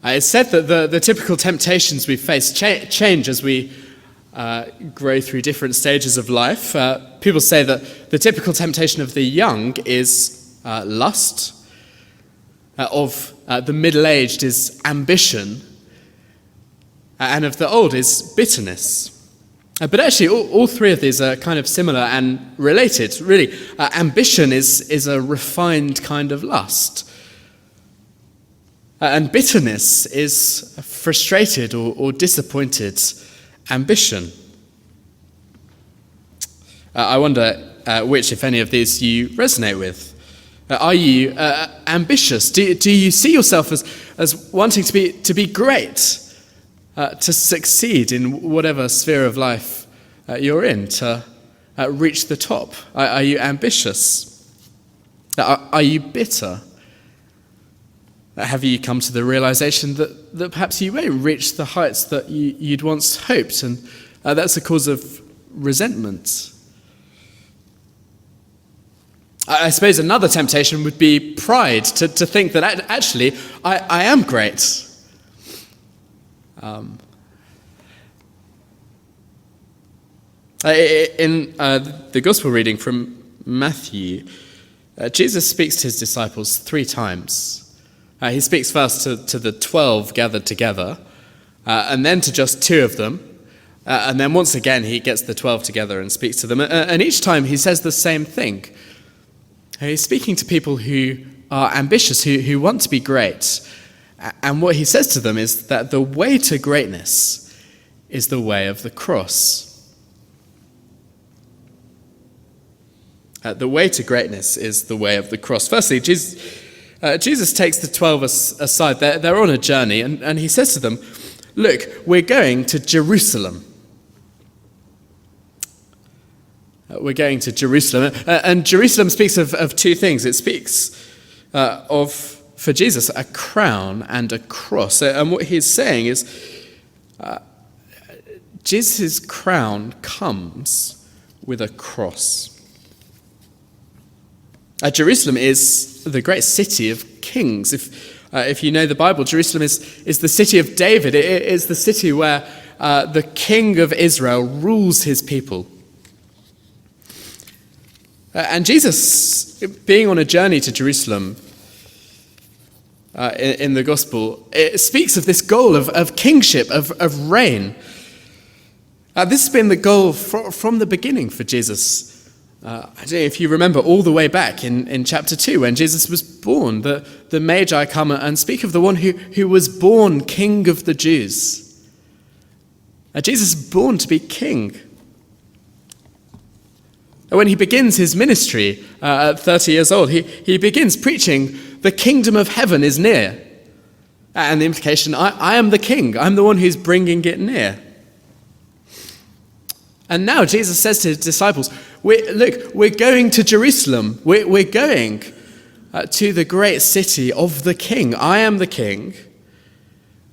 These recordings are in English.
It's said that the typical temptations we face change as we grow through different stages of life. People say that the typical temptation of the young is lust, of the middle-aged is ambition, and of the old is bitterness. But actually, all three of these are kind of similar and related. Really, ambition is a refined kind of lust. And bitterness is frustrated or disappointed ambition. I wonder which, if any of these, you resonate with. Are you ambitious? Do you see yourself as wanting to be great, to succeed in whatever sphere of life you're in, to reach the top? Are you ambitious? Are you bitter? Have you come to the realization that perhaps you won't reach the heights that you'd once hoped, and that's a cause of resentment? I suppose another temptation would be pride, to think that actually I am great. In the Gospel reading from Matthew, Jesus speaks to his disciples 3 times. He speaks first to the 12 gathered together, and then to just 2 of them, and then once again he gets the 12 together and speaks to them, and each time he says the same thing. He's speaking to people who are ambitious, who want to be great, and what he says to them is that the way to greatness is the way of the cross. The way to greatness is the way of the cross. Firstly, Jesus takes the 12 aside. They're on a journey, and he says to them, look, we're going to Jerusalem. We're going to Jerusalem. And Jerusalem speaks of 2 things. It speaks of, for Jesus, a crown and a cross. And what he's saying is, Jesus' crown comes with a cross. Jerusalem is the great city of kings. If you know the Bible, Jerusalem is the city of David. It is the city where the king of Israel rules his people. And Jesus, being on a journey to Jerusalem in the gospel, it speaks of this goal of kingship, of reign. This has been the goal from the beginning for Jesus. I don't know if you remember all the way back in chapter 2 when Jesus was born. The Magi come and speak of the one who was born King of the Jews. Jesus is born to be king. When he begins his ministry at 30 years old, he begins preaching, the kingdom of heaven is near. And the implication, I am the king. I'm the one who's bringing it near. And now Jesus says to his disciples, we're going to Jerusalem. We're going to the great city of the king. I am the king,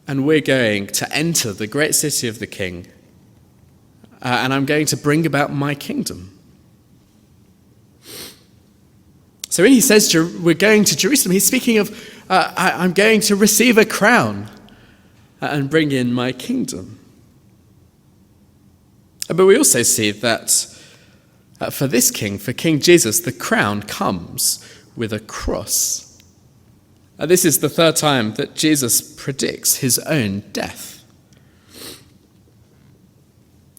and we're going to enter the great city of the king, and I'm going to bring about my kingdom. So when he says we're going to Jerusalem, he's speaking of, I'm going to receive a crown and bring in my kingdom. But we also see that for this king, for King Jesus, the crown comes with a cross. This is the 3rd time that Jesus predicts his own death.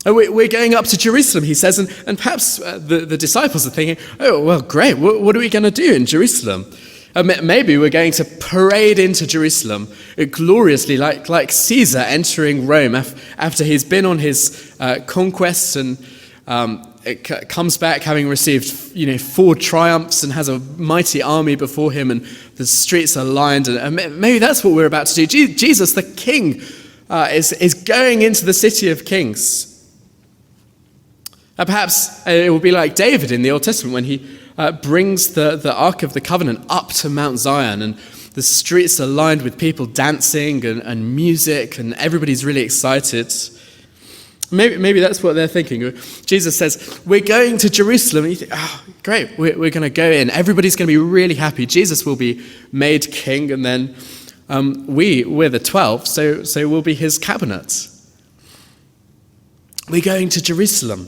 We're going up to Jerusalem, he says, and perhaps the disciples are thinking, oh, well, great, what are we going to do in Jerusalem? Maybe we're going to parade into Jerusalem gloriously, like Caesar entering Rome after he's been on his conquests and comes back having received 4 triumphs and has a mighty army before him, and the streets are lined. And maybe that's what we're about to do. Jesus, the king, is going into the city of kings. Perhaps it will be like David in the Old Testament when he brings the Ark of the Covenant up to Mount Zion, and the streets are lined with people dancing and music, and everybody's really excited. Maybe that's what they're thinking. Jesus says, we're going to Jerusalem. And you think, oh, great, we're going to go in. Everybody's going to be really happy. Jesus will be made king, and then We're the 12, so we'll be his cabinet. We're going to Jerusalem.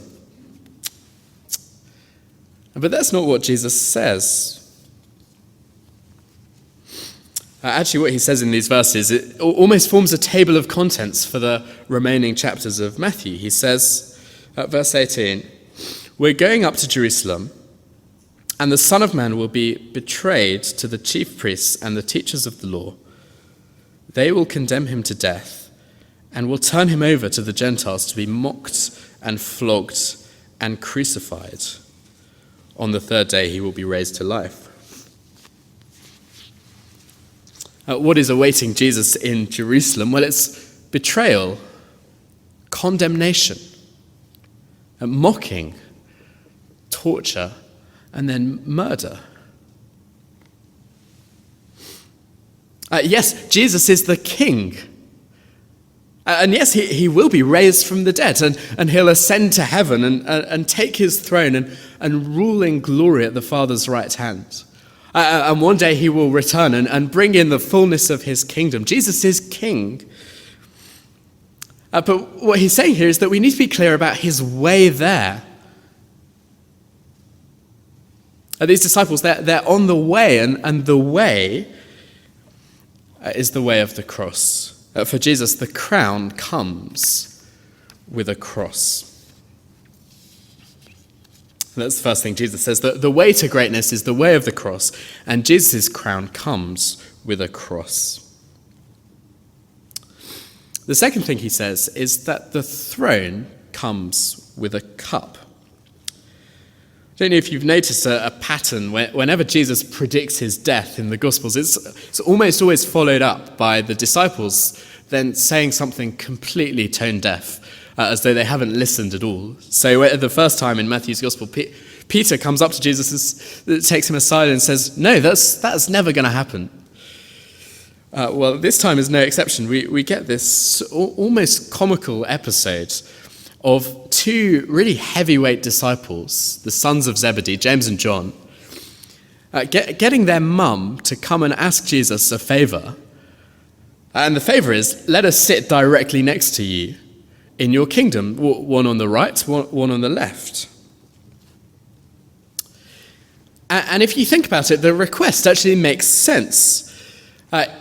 But that's not what Jesus says. Actually, what he says in these verses, it almost forms a table of contents for the remaining chapters of Matthew. He says, at verse 18, we're going up to Jerusalem, and the Son of Man will be betrayed to the chief priests and the teachers of the law. They will condemn him to death and will turn him over to the Gentiles to be mocked and flogged and crucified. On the third day he will be raised to life. What is awaiting Jesus in Jerusalem? Well, it's betrayal, condemnation, mocking, torture, and then murder. Yes, Jesus is the king. And yes, he will be raised from the dead, and he'll ascend to heaven and take his throne and rule in glory at the Father's right hand. And one day he will return and bring in the fullness of his kingdom. Jesus is king. But what he's saying here is that we need to be clear about his way there. These disciples, they're on the way, and the way is the way of the cross. For Jesus, the crown comes with a cross. And that's the first thing Jesus says. The way to greatness is the way of the cross, and Jesus' crown comes with a cross. The second thing he says is that the throne comes with a cup. I don't know if you've noticed a pattern whenever Jesus predicts his death in the Gospels, it's almost always followed up by the disciples then saying something completely tone deaf, as though they haven't listened at all. So the first time in Matthew's Gospel, Peter comes up to Jesus, takes him aside and says, no, that's never going to happen. Well, this time is no exception. We get this almost comical episode of two really heavyweight disciples, the sons of Zebedee, James and John, getting their mum to come and ask Jesus a favor. And the favor is, let us sit directly next to you in your kingdom, one on the right, one on the left. And if you think about it, the request actually makes sense.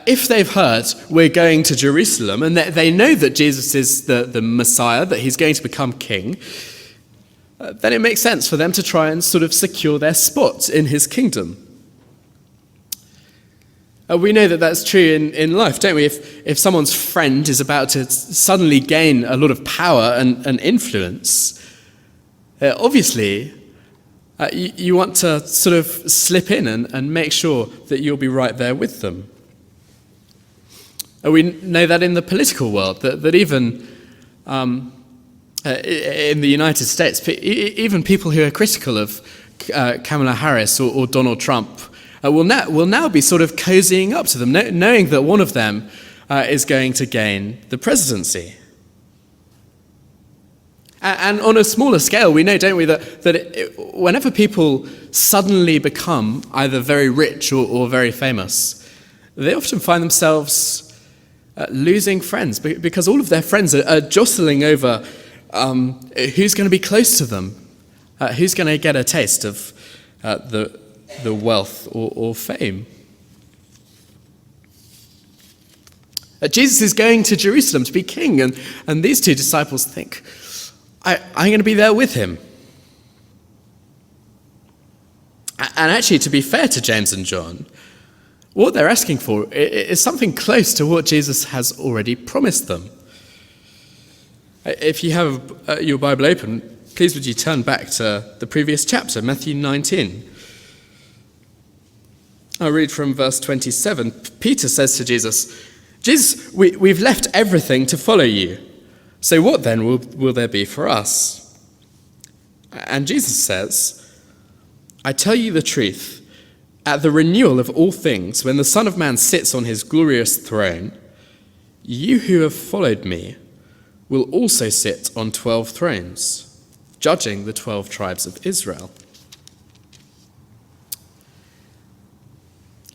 If they've heard we're going to Jerusalem and they know that Jesus is the Messiah, that he's going to become king, then it makes sense for them to try and sort of secure their spot in his kingdom. We know that that's true in life, don't we? If someone's friend is about to suddenly gain a lot of power and influence, obviously you want to sort of slip in and make sure that you'll be right there with them. We know that in the political world, that even in the United States, even people who are critical of Kamala Harris or Donald Trump will now be sort of cozying up to them, knowing that one of them is going to gain the presidency. And on a smaller scale, we know, don't we, that whenever people suddenly become either very rich or very famous, they often find themselves losing friends because all of their friends are jostling over who's going to be close to them, who's going to get a taste of the wealth or fame. Jesus is going to Jerusalem to be king, and these two disciples think, I'm going to be there with him. And actually, to be fair to James and John, what they're asking for is something close to what Jesus has already promised them. If you have your Bible open, please would you turn back to the previous chapter, Matthew 19. I'll read from verse 27. Peter says to Jesus, Jesus, we've left everything to follow you. So what then will there be for us? And Jesus says, I tell you the truth, at the renewal of all things, when the Son of Man sits on his glorious throne, you who have followed me will also sit on 12 thrones, judging the 12 tribes of Israel.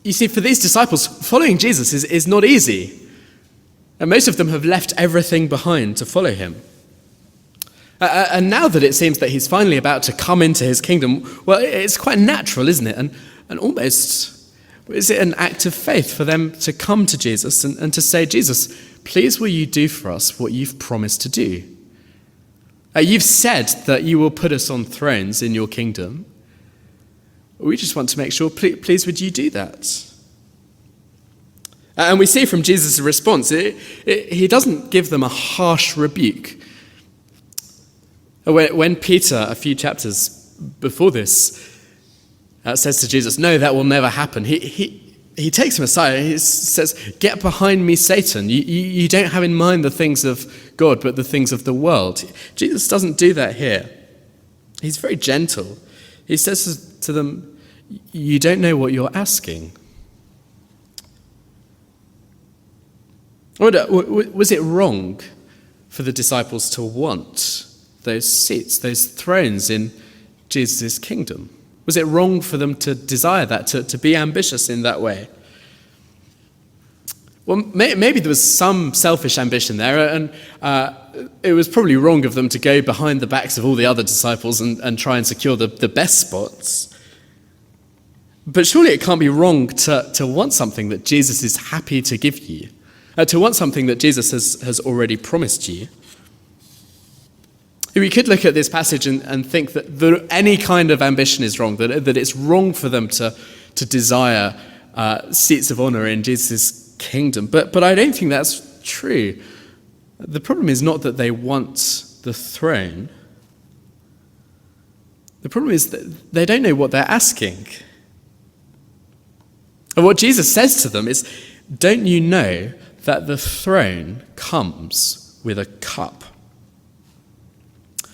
You see, for these disciples, following Jesus is not easy. And most of them have left everything behind to follow him. And now that it seems that he's finally about to come into his kingdom, well, it's quite natural, isn't it? And almost, is it an act of faith for them to come to Jesus and to say, Jesus, please will you do for us what you've promised to do? You've said that you will put us on thrones in your kingdom. We just want to make sure, please would you do that? And we see from Jesus' response, he doesn't give them a harsh rebuke. When Peter, a few chapters before this, says to Jesus, no, that will never happen, he takes him aside and he says, get behind me, Satan. You don't have in mind the things of God, but the things of the world. Jesus doesn't do that here. He's very gentle. He says to them, you don't know what you're asking. I wonder, was it wrong for the disciples to want those seats, those thrones in Jesus' kingdom? Was it wrong for them to desire that, to be ambitious in that way? Well, maybe there was some selfish ambition there, and it was probably wrong of them to go behind the backs of all the other disciples and try and secure the best spots. But surely it can't be wrong to want something that Jesus is happy to give you. To want something that Jesus has already promised you. We could look at this passage and think that any kind of ambition is wrong, that it's wrong for them to desire seats of honor in Jesus' kingdom. But I don't think that's true. The problem is not that they want the throne. The problem is that they don't know what they're asking. And what Jesus says to them is, don't you know that the throne comes with a cup?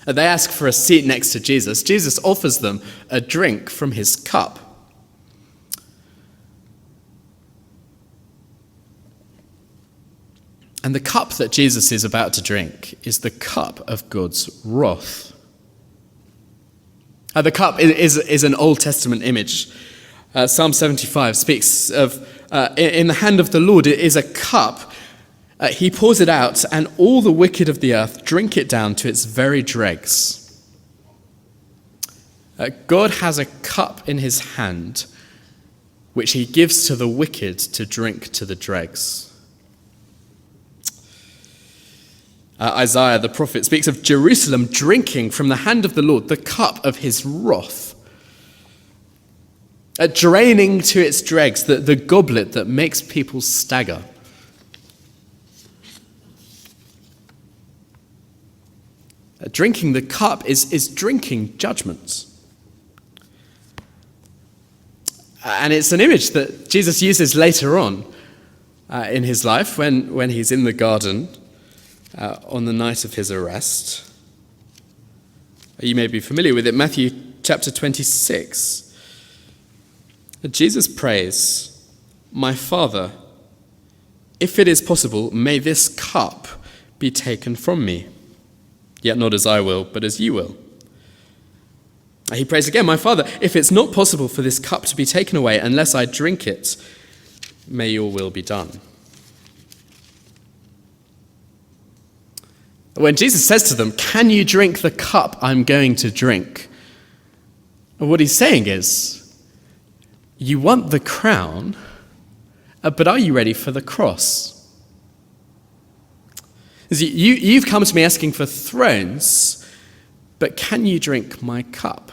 And they ask for a seat next to Jesus. Jesus offers them a drink from his cup. And the cup that Jesus is about to drink is the cup of God's wrath. The cup is an Old Testament image. Psalm 75 speaks of, in the hand of the Lord it is a cup. He pours it out, and all the wicked of the earth drink it down to its very dregs. God has a cup in his hand, which he gives to the wicked to drink to the dregs. Isaiah the prophet speaks of Jerusalem drinking from the hand of the Lord the cup of his wrath. Draining to its dregs the goblet that makes people stagger. Drinking the cup is drinking judgment. And it's an image that Jesus uses later on in his life when he's in the garden on the night of his arrest. You may be familiar with it. Matthew chapter 26. Jesus prays, "My Father, if it is possible, may this cup be taken from me. Yet not as I will, but as you will." He prays again, "My Father, if it's not possible for this cup to be taken away unless I drink it, may your will be done." When Jesus says to them, "Can you drink the cup I'm going to drink?" what he's saying is, you want the crown, but are you ready for the cross? You've come to me asking for thrones, but can you drink my cup?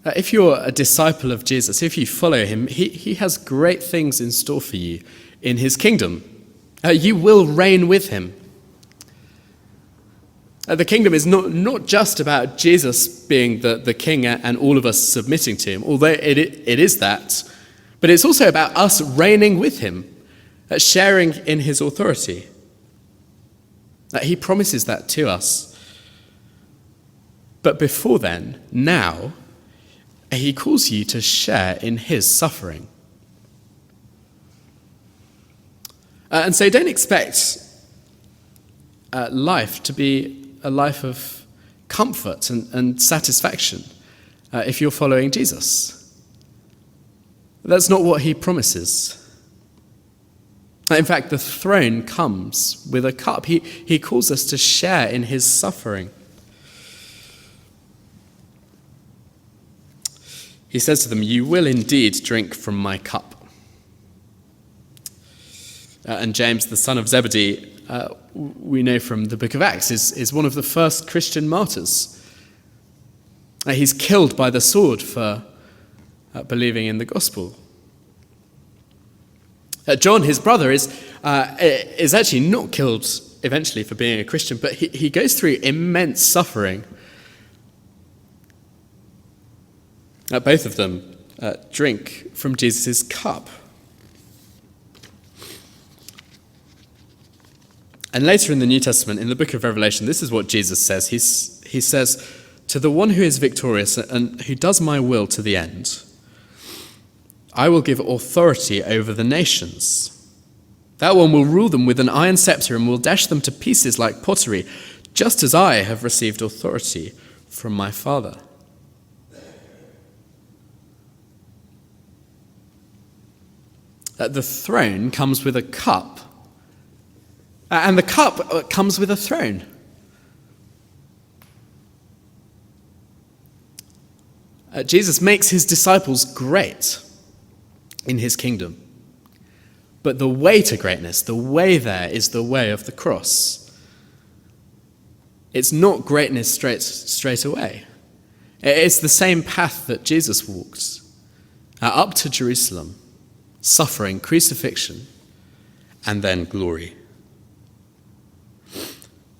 If you're a disciple of Jesus, if you follow him, he has great things in store for you in his kingdom. You will reign with him. The kingdom is not just about Jesus being the king and all of us submitting to him, although it is that, but it's also about us reigning with him, sharing in his authority. He promises that to us. But before then, now, he calls you to share in his suffering. And so don't expect life to be a life of comfort and satisfaction if you're following Jesus. That's not what he promises. In fact, the throne comes with a cup. He calls us to share in his suffering. He says to them, "You will indeed drink from my cup." And James, the son of Zebedee, we know from the book of Acts, is one of the first Christian martyrs. He's killed by the sword for believing in the gospel. John, his brother, is actually not killed eventually for being a Christian, but he goes through immense suffering. Both of them drink from Jesus' cup. And later in the New Testament, in the book of Revelation, this is what Jesus says. He says, "To the one who is victorious and who does my will to the end, I will give authority over the nations. That one will rule them with an iron scepter and will dash them to pieces like pottery, just as I have received authority from my Father." The throne comes with a cup, and the cup comes with a throne. Jesus makes his disciples great in his kingdom. But the way to greatness, the way there, is the way of the cross. It's not greatness straight away. It's the same path that Jesus walked, up to Jerusalem, suffering, crucifixion, and then glory.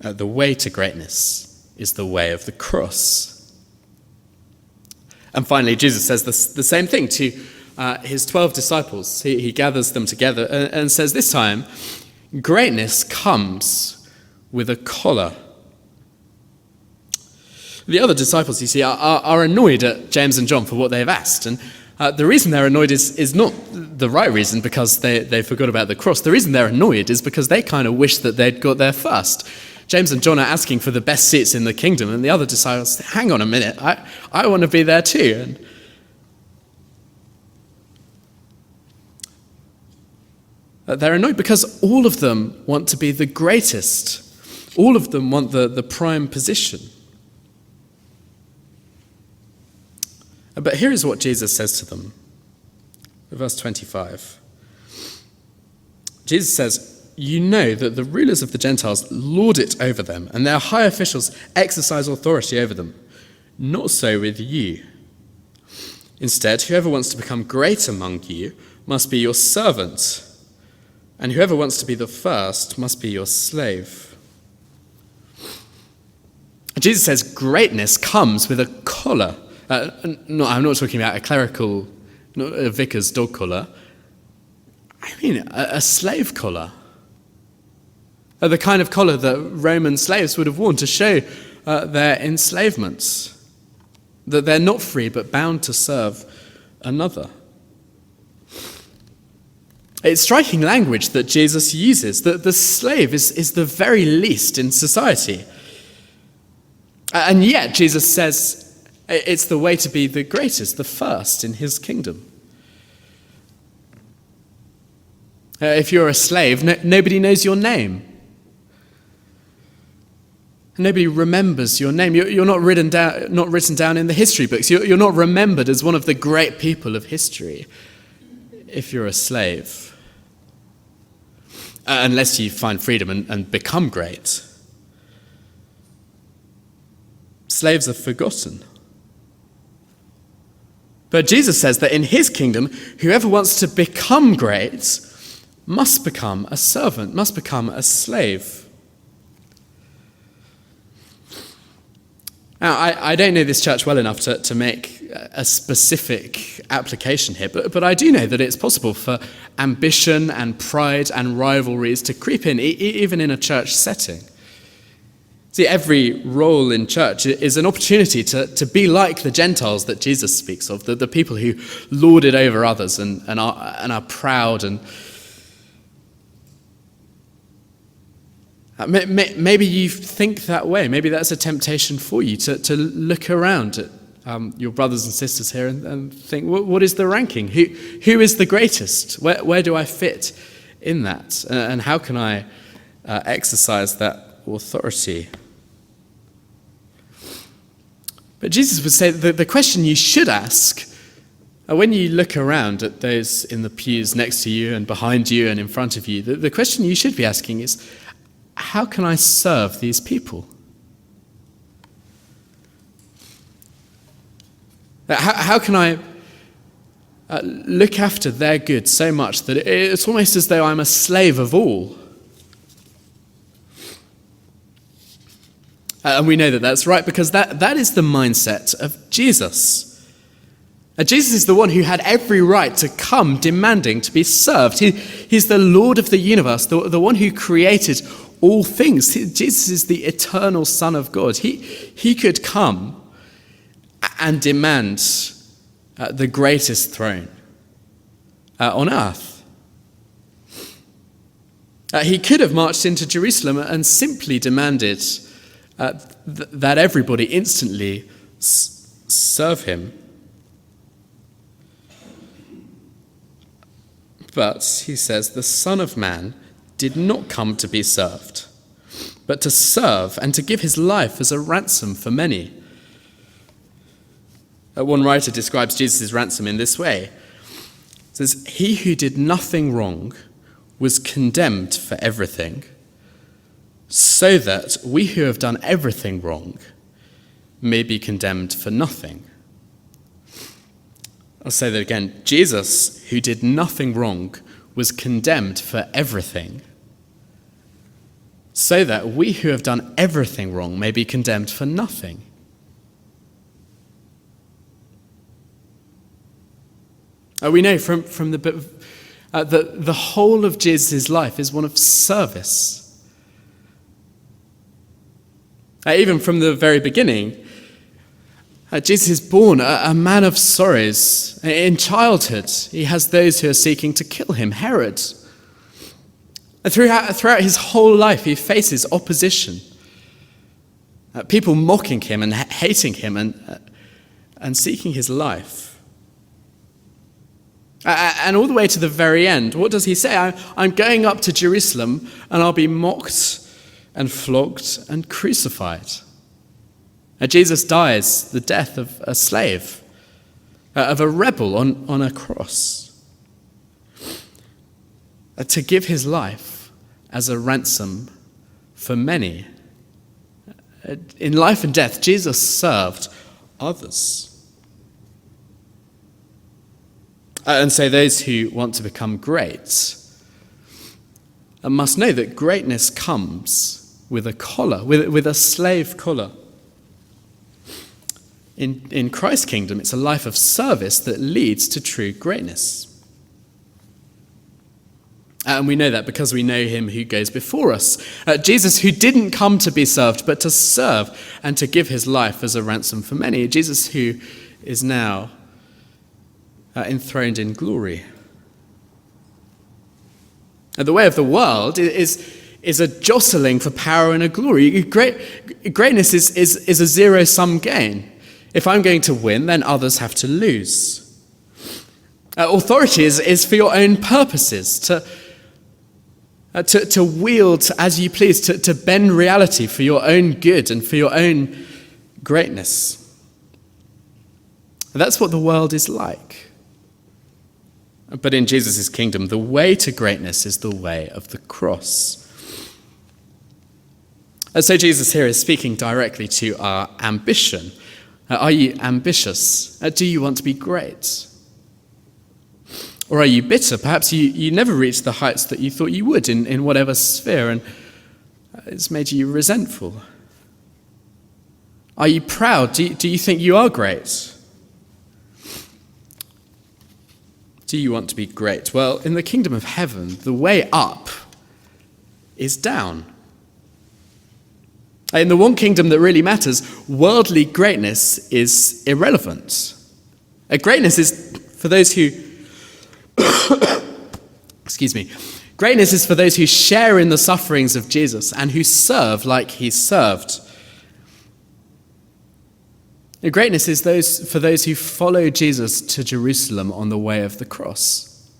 The way to greatness is the way of the cross. And finally, Jesus says the same thing to his 12 disciples. He gathers them together and says this time, greatness comes with a collar. The other disciples, you see, are annoyed at James and John for what they've asked. And the reason they're annoyed is not the right reason, because they forgot about the cross. The reason they're annoyed is because they kind of wish that they'd got there first. James and John are asking for the best seats in the kingdom, and the other disciples, hang on a minute, I want to be there too. And they're annoyed because all of them want to be the greatest. All of them want the prime position. But here is what Jesus says to them. Verse 25. Jesus says, "You know that the rulers of the Gentiles lord it over them, and their high officials exercise authority over them. Not so with you. Instead, whoever wants to become great among you must be your servant, and whoever wants to be the first must be your slave." Jesus says greatness comes with a collar. No, I'm not talking about a clerical, not a vicar's dog collar. I mean a slave collar. The kind of collar that Roman slaves would have worn to show their enslavement, that they're not free but bound to serve another. It's striking language that Jesus uses, that the slave is the very least in society. And yet Jesus says it's the way to be the greatest, the first in his kingdom. If you're a slave, nobody knows your name. Nobody remembers your name. You're not written down in the history books. You're not remembered as one of the great people of history if you're a slave. Unless you find freedom and become great. Slaves are forgotten. But Jesus says that in his kingdom, whoever wants to become great must become a servant, must become a slave. Now, I don't know this church well enough to make a specific application here, but I do know that it's possible for ambition and pride and rivalries to creep in, even in a church setting. See, every role in church is an opportunity to be like the Gentiles that Jesus speaks of, the people who lord it over others and are proud Maybe you think that way. Maybe that's a temptation for you to look around at your brothers and sisters here and think, what is the ranking? Who is the greatest? Where do I fit in that? And how can I exercise that authority? But Jesus would say that the question you should ask when you look around at those in the pews next to you and behind you and in front of you, the question you should be asking is, how can I serve these people? How can I look after their good so much that it's almost as though I'm a slave of all? And we know that that's right because that is the mindset of Jesus. Jesus is the one who had every right to come demanding to be served. He's the Lord of the universe, the one who created all things. Jesus is the eternal Son of God. He could come and demand the greatest throne on earth. He could have marched into Jerusalem and simply demanded that everybody instantly serve him. But, he says, the Son of Man did not come to be served, but to serve and to give his life as a ransom for many. One writer describes Jesus' ransom in this way. He says, he who did nothing wrong was condemned for everything, so that we who have done everything wrong may be condemned for nothing. I'll say that again. Jesus, who did nothing wrong, was condemned for everything, so that we who have done everything wrong may be condemned for nothing. We know from the whole of Jesus' life is one of service. Even from the very beginning, Jesus is born a man of sorrows. In childhood, he has those who are seeking to kill him, Herod. Throughout his whole life, he faces opposition. People mocking him and hating him and seeking his life. And all the way to the very end, what does he say? I'm going up to Jerusalem and I'll be mocked and flogged and crucified. Jesus dies the death of a slave, of a rebel on a cross, to give his life as a ransom for many. In life and death, Jesus served others. And so those who want to become great must know that greatness comes with a collar, with a slave collar. In Christ's kingdom, it's a life of service that leads to true greatness. And we know that because we know him who goes before us. Jesus, who didn't come to be served, but to serve and to give his life as a ransom for many. Jesus, who is now enthroned in glory. And the way of the world is a jostling for power and a glory. Greatness is a zero-sum game. If I'm going to win, then others have to lose. Authority is for your own purposes, to wield as you please, to bend reality for your own good and for your own greatness. That's what the world is like. But in Jesus' kingdom, the way to greatness is the way of the cross. And so Jesus here is speaking directly to our ambition. Are you ambitious? Do you want to be great? Or are you bitter? Perhaps you never reached the heights that you thought you would in whatever sphere, and it's made you resentful. Are you proud? Do you think you are great? Do you want to be great? Well, in the kingdom of heaven, the way up is down. In the one kingdom that really matters, worldly greatness is irrelevant. Greatness is for those who Greatness is for those who share in the sufferings of Jesus and who serve like he served. Greatness is for those who follow Jesus to Jerusalem on the way of the cross.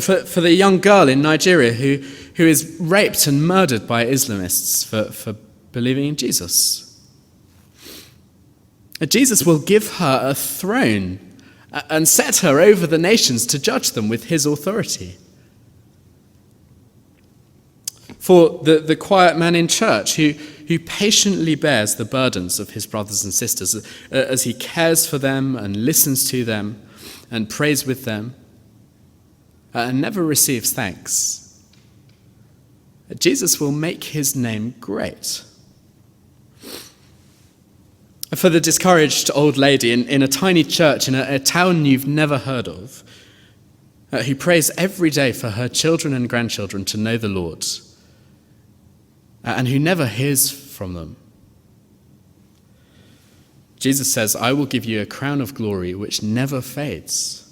For the young girl in Nigeria who is raped and murdered by Islamists for believing in Jesus. Jesus will give her a throne and set her over the nations to judge them with his authority. For the quiet man in church who patiently bears the burdens of his brothers and sisters as he cares for them and listens to them and prays with them and never receives thanks. Jesus will make his name great. For the discouraged old lady in a tiny church in a town you've never heard of, who prays every day for her children and grandchildren to know the Lord, and who never hears from them. Jesus says, I will give you a crown of glory which never fades.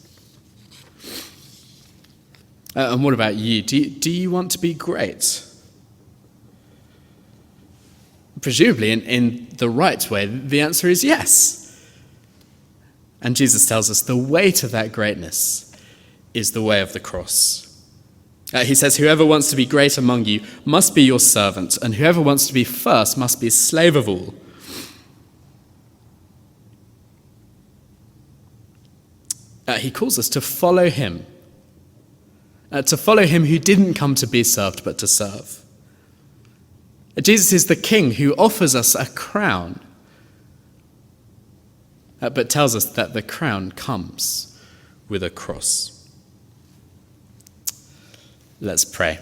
And what about you? Do you want to be great? Presumably, in the right way, the answer is yes. And Jesus tells us the way to that greatness is the way of the cross. He says, whoever wants to be great among you must be your servant, and whoever wants to be first must be slave of all. He calls us to follow him who didn't come to be served but to serve. Jesus is the king who offers us a crown, but tells us that the crown comes with a cross. Let's pray.